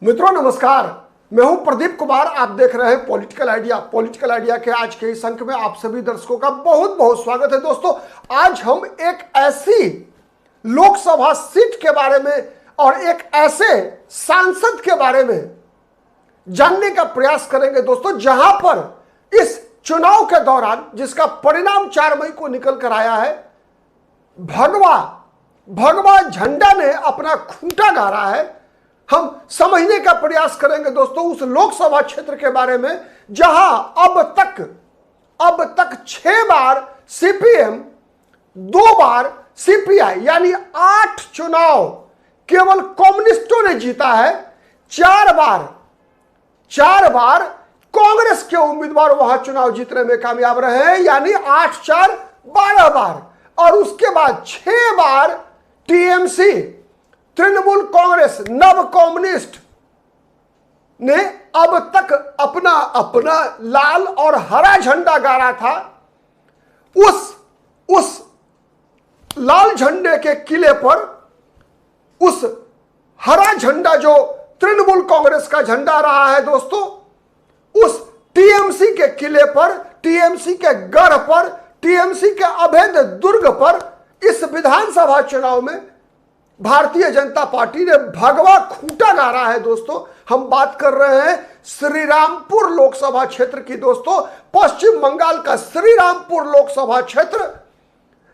मित्रों नमस्कार, मैं हूं प्रदीप कुमार। आप देख रहे हैं पॉलिटिकल आइडिया। पॉलिटिकल आइडिया के आज के इस अंक में आप सभी दर्शकों का बहुत बहुत स्वागत है। दोस्तों, आज हम एक ऐसी लोकसभा सीट के बारे में और एक ऐसे सांसद के बारे में जानने का प्रयास करेंगे दोस्तों, जहां पर इस चुनाव के दौरान, जिसका परिणाम 4 मई को निकल कर आया है, भगवा झंडा ने अपना खूंटा गाड़ा है। हम समझने का प्रयास करेंगे दोस्तों उस लोकसभा क्षेत्र के बारे में, जहां अब तक 6 बार सीपीएम, 2 बार सीपीआई, यानी 8 चुनाव केवल कम्युनिस्टों ने जीता है। 4 बार कांग्रेस के उम्मीदवार वहां चुनाव जीतने में कामयाब रहे हैं, यानी 8 4 12 बार। और उसके बाद 6 बार टीएमसी, तृणमूल कांग्रेस, नव कम्युनिस्ट ने अब तक अपना लाल और हरा झंडा गाड़ा था। उस लाल झंडे के किले पर उस हरा झंडा जो तृणमूल कांग्रेस का झंडा रहा है दोस्तों, उस टीएमसी के किले पर, टीएमसी के गढ़ पर, टीएमसी के अभेद दुर्ग पर इस विधानसभा चुनाव में भारतीय जनता पार्टी ने भगवा खूंटा गाड़ा है। दोस्तों, हम बात कर रहे हैं श्रीरामपुर लोकसभा क्षेत्र की। दोस्तों, पश्चिम बंगाल का श्रीरामपुर लोकसभा क्षेत्र,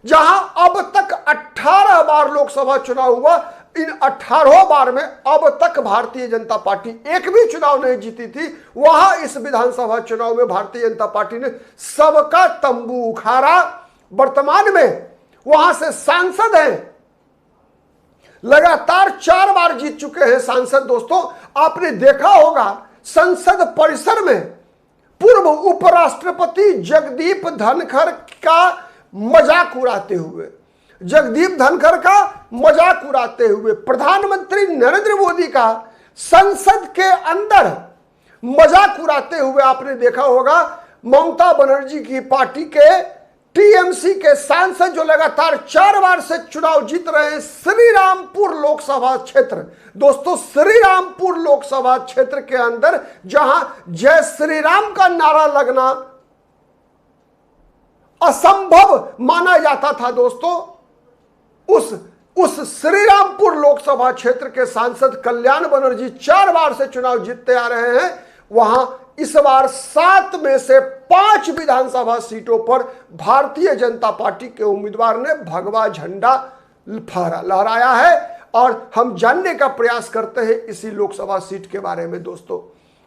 जहां अब तक 18 बार लोकसभा चुनाव हुआ। इन 18 बार में अब तक भारतीय जनता पार्टी एक भी चुनाव नहीं जीती थी। वहां इस विधानसभा चुनाव में भारतीय जनता पार्टी ने सबका तंबू उखाड़ा। वर्तमान में वहां से सांसद हैं, लगातार 4 बार जीत चुके हैं सांसद। दोस्तों, आपने देखा होगा संसद परिसर में पूर्व उपराष्ट्रपति जगदीप धनखड़ का मजाक उड़ाते हुए, प्रधानमंत्री नरेंद्र मोदी का संसद के अंदर मजाक उड़ाते हुए आपने देखा होगा। ममता बनर्जी की पार्टी के टीएमसी के सांसद जो लगातार 4 बार से चुनाव जीत रहे हैं श्रीरामपुर लोकसभा क्षेत्र। दोस्तों, श्रीरामपुर लोकसभा क्षेत्र के अंदर जहां जय श्री राम का नारा लगना असंभव माना जाता था दोस्तों, उस श्रीरामपुर लोकसभा क्षेत्र के सांसद कल्याण बनर्जी 4 बार से चुनाव जीतते आ रहे हैं। वहां इस बार 7 में से 5 विधानसभा सीटों पर भारतीय जनता पार्टी के उम्मीदवार ने भगवा झंडा लहराया है। और हम जानने का प्रयास करते हैं इसी लोकसभा सीट के बारे में। दोस्तों,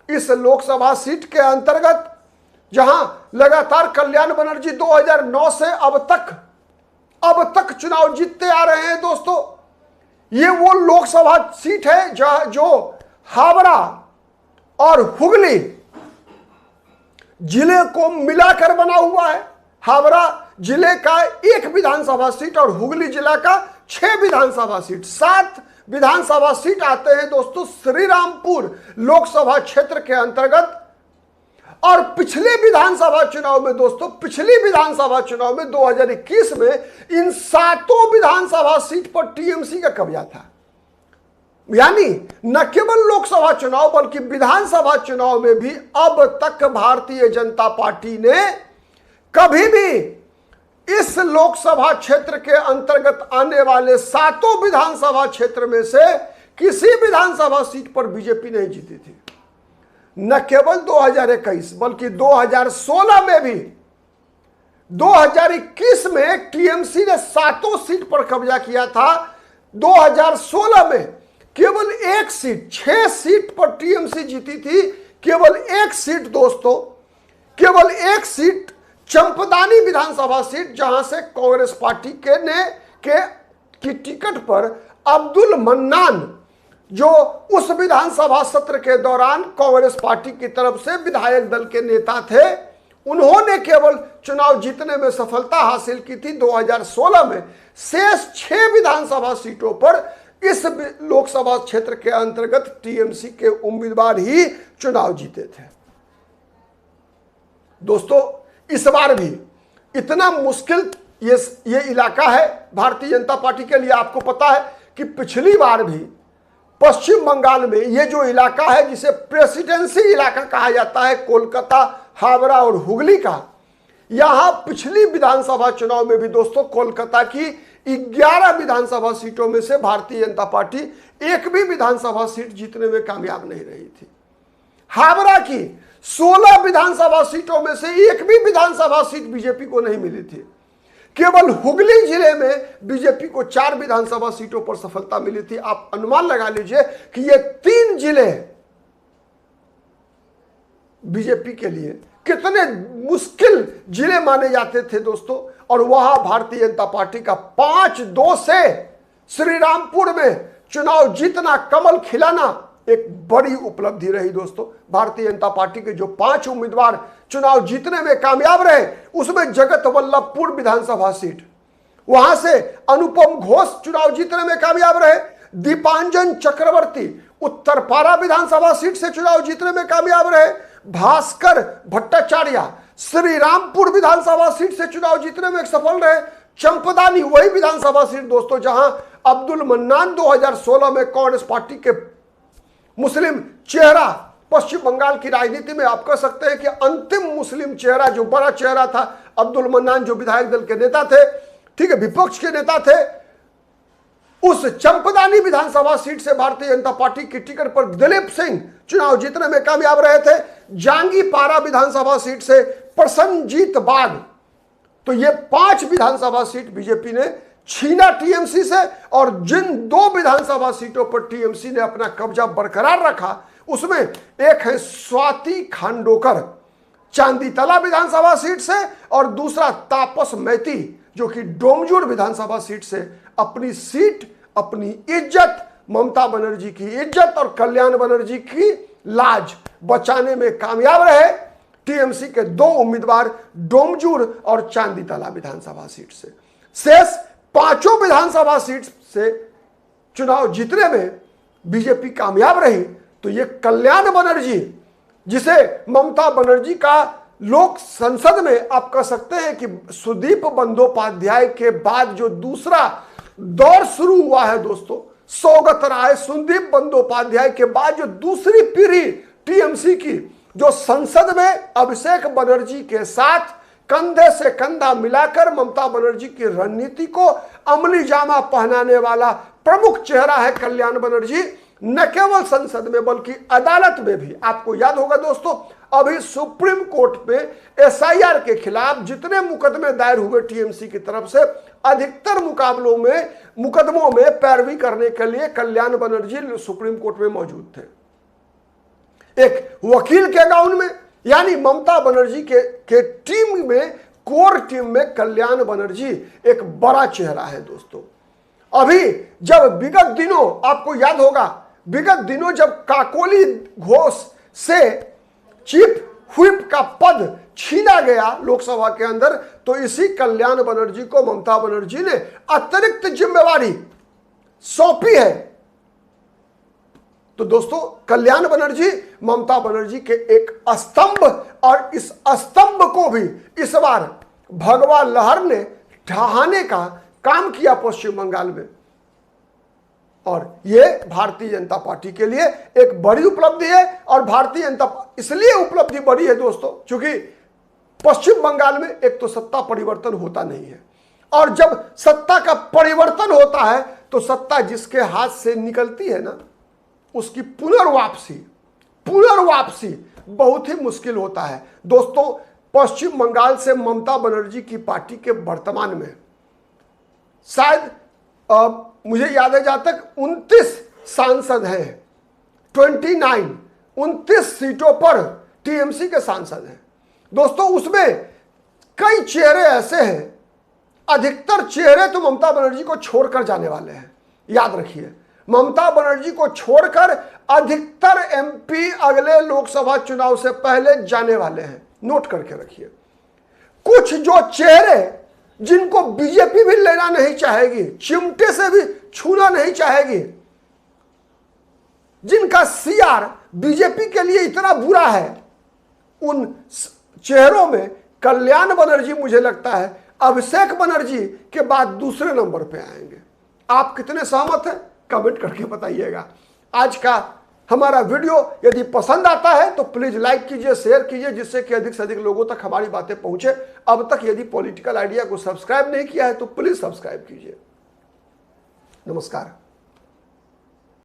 इस लोकसभा सीट के अंतर्गत जहां लगातार कल्याण बनर्जी 2009 से अब तक चुनाव जीतते आ रहे हैं। दोस्तों, ये वो लोकसभा सीट है जो हावड़ा और हुगली जिले को मिलाकर बना हुआ है। हावड़ा जिले का 1 विधानसभा सीट और हुगली जिला का 6 विधानसभा सीट, 7 विधानसभा सीट आते हैं दोस्तों श्रीरामपुर लोकसभा क्षेत्र के अंतर्गत। और पिछले विधानसभा चुनाव में दोस्तों, 2021 में इन 7 विधानसभा सीट पर टीएमसी का कब्जा था। यानी न केवल लोकसभा चुनाव बल्कि विधानसभा चुनाव में भी अब तक भारतीय जनता पार्टी ने कभी भी इस लोकसभा क्षेत्र के अंतर्गत आने वाले 7 विधानसभा क्षेत्र में से किसी विधानसभा सीट पर बीजेपी नहीं जीती थी। न केवल 2021 बल्कि 2016 में भी, 2021 में टीएमसी ने 7 सीट पर कब्जा किया था। 2016 में केवल 1 सीट, 6 सीट पर टीएमसी जीती थी। केवल 1 सीट दोस्तों, केवल 1 सीट चंपदानी विधानसभा सीट, जहां से कांग्रेस पार्टी की टिकट पर अब्दुल मन्नान, जो उस विधानसभा सत्र के दौरान कांग्रेस पार्टी की तरफ से विधायक दल के नेता थे, उन्होंने केवल चुनाव जीतने में सफलता हासिल की थी। 2016 में शेष 6 विधानसभा सीटों पर इस लोकसभा क्षेत्र के अंतर्गत टीएमसी के उम्मीदवार ही चुनाव जीते थे। दोस्तों, इस बार भी इतना मुश्किल ये इलाका है भारतीय जनता पार्टी के लिए। आपको पता है कि पिछली बार भी पश्चिम बंगाल में ये जो इलाका है जिसे प्रेसिडेंसी इलाका कहा जाता है, कोलकाता, हावड़ा और हुगली का, यहां पिछली विधानसभा चुनाव में भी दोस्तों कोलकाता की 11 विधानसभा सीटों में से भारतीय जनता पार्टी एक भी विधानसभा सीट जीतने में कामयाब नहीं रही थी। हावड़ा की 16 विधानसभा सीटों में से एक भी विधानसभा सीट बीजेपी को नहीं मिली थी। केवल हुगली जिले में बीजेपी को 4 विधानसभा सीटों पर सफलता मिली थी। आप अनुमान लगा लीजिए कि ये 3 जिले बीजेपी के लिए कितने मुश्किल जिले माने जाते थे दोस्तों, और वहां भारतीय जनता पार्टी का 5-2 से श्रीरामपुर में चुनाव जीतना, कमल खिलाना एक बड़ी उपलब्धि रही दोस्तों। भारतीय जनता पार्टी के जो 5 उम्मीदवार चुनाव जीतने में कामयाब रहे, उसमें जगत वल्लभपुर विधानसभा सीट, वहां से अनुपम घोष चुनाव जीतने में कामयाब रहे। दीपांजन चक्रवर्ती उत्तरपारा विधानसभा सीट से चुनाव जीतने में कामयाब रहे। भास्कर भट्टाचार्य श्रीरामपुर विधानसभा सीट से चुनाव जीतने में सफल रहे। चंपदानी वही विधानसभा सीट दोस्तों जहां अब्दुल मन्नान 2016 में कांग्रेस पार्टी के मुस्लिम चेहरा, पश्चिम बंगाल की राजनीति में आप कह सकते हैं कि अंतिम मुस्लिम चेहरा, जो बड़ा चेहरा था अब्दुल मन्नान, जो विधायक दल के नेता थे, ठीक है, विपक्ष के नेता थे, उस चंपदानी विधानसभा सीट से भारतीय जनता पार्टी की टिकट पर दिलीप सिंह चुनाव जीतने में कामयाब रहे थे। जांगीपारा विधानसभा सीट से प्रसन्नजीत बाग। तो ये 5 विधानसभा सीट बीजेपी ने छीना टीएमसी से, और जिन 2 विधानसभा सीटों पर टीएमसी ने अपना कब्जा बरकरार रखा, उसमें एक है स्वाति खांडोकर चांदीतला विधानसभा सीट से, और दूसरा तापस मैती जो कि डोमजूड़ विधानसभा सीट से अपनी सीट, अपनी इज्जत, ममता बनर्जी की इज्जत और कल्याण बनर्जी की लाज बचाने में कामयाब रहे। टीएमसी के 2 उम्मीदवार डोमजूड़ और चांदीतला विधानसभा सीट से, शेष 5 विधानसभा सीट से चुनाव जीतने में बीजेपी कामयाब रही। तो ये कल्याण बनर्जी, जिसे ममता बनर्जी का लोक संसद में आप कह सकते हैं कि सुदीप बंदोपाध्याय के बाद जो दूसरा दौर शुरू हुआ है दोस्तों, सौगत राय, सुदीप बंदोपाध्याय के बाद जो दूसरी पीढ़ी टीएमसी की, जो संसद में अभिषेक बनर्जी के साथ कंधे से कंधा मिलाकर ममता बनर्जी की रणनीति को अमली जामा पहनाने वाला प्रमुख चेहरा है कल्याण बनर्जी। न केवल संसद में बल्कि अदालत में भी। आपको याद होगा दोस्तों, अभी सुप्रीम कोर्ट में एसआईआर के खिलाफ जितने मुकदमे दायर हुए टीएमसी की तरफ से, अधिकतर मुकदमों में पैरवी करने के लिए कल्याण बनर्जी सुप्रीम कोर्ट में मौजूद थे, एक वकील के गाउन में। यानी ममता बनर्जी के टीम में, कोर टीम में कल्याण बनर्जी एक बड़ा चेहरा है दोस्तों। अभी जब विगत दिनों, आपको याद होगा, विगत दिनों जब काकोली घोष से चीफ व्हिप का पद छीना गया लोकसभा के अंदर, तो इसी कल्याण बनर्जी को ममता बनर्जी ने अतिरिक्त जिम्मेवारी सौंपी है। तो दोस्तों, कल्याण बनर्जी ममता बनर्जी के एक स्तंभ, और इस स्तंभ को भी इस बार भगवा लहर ने ढहाने का काम किया पश्चिम बंगाल में, और यह भारतीय जनता पार्टी के लिए एक बड़ी उपलब्धि है। और भारतीय जनता इसलिए उपलब्धि बड़ी है दोस्तों, क्योंकि पश्चिम बंगाल में एक तो सत्ता परिवर्तन होता नहीं है, और जब सत्ता का परिवर्तन होता है तो सत्ता जिसके हाथ से निकलती है ना, उसकी पुनर्वापसी बहुत ही मुश्किल होता है दोस्तों। पश्चिम बंगाल से ममता बनर्जी की पार्टी के वर्तमान में शायद मुझे याद है जहां तक 29 सांसद हैं, 29 सीटों पर टीएमसी के सांसद हैं दोस्तों। उसमें कई चेहरे ऐसे हैं, अधिकतर चेहरे तो ममता बनर्जी को छोड़कर जाने वाले हैं। याद रखिए, ममता बनर्जी को छोड़कर अधिकतर एमपी अगले लोकसभा चुनाव से पहले जाने वाले हैं, नोट करके रखिए। कुछ जो चेहरे जिनको बीजेपी भी लेना नहीं चाहेगी, चिमटे से भी छूना नहीं चाहेगी, जिनका सीआर बीजेपी के लिए इतना बुरा है, उन चेहरों में कल्याण बनर्जी मुझे लगता है अभिषेक बनर्जी के बाद दूसरे नंबर पे आएंगे। आप कितने सहमत हैं कमेंट करके बताइएगा। आज का हमारा वीडियो यदि पसंद आता है तो प्लीज लाइक कीजिए, शेयर कीजिए, जिससे कि अधिक से अधिक लोगों तक हमारी बातें पहुंचे। अब तक यदि पॉलिटिकल आइडिया को सब्सक्राइब नहीं किया है तो प्लीज सब्सक्राइब कीजिए। नमस्कार।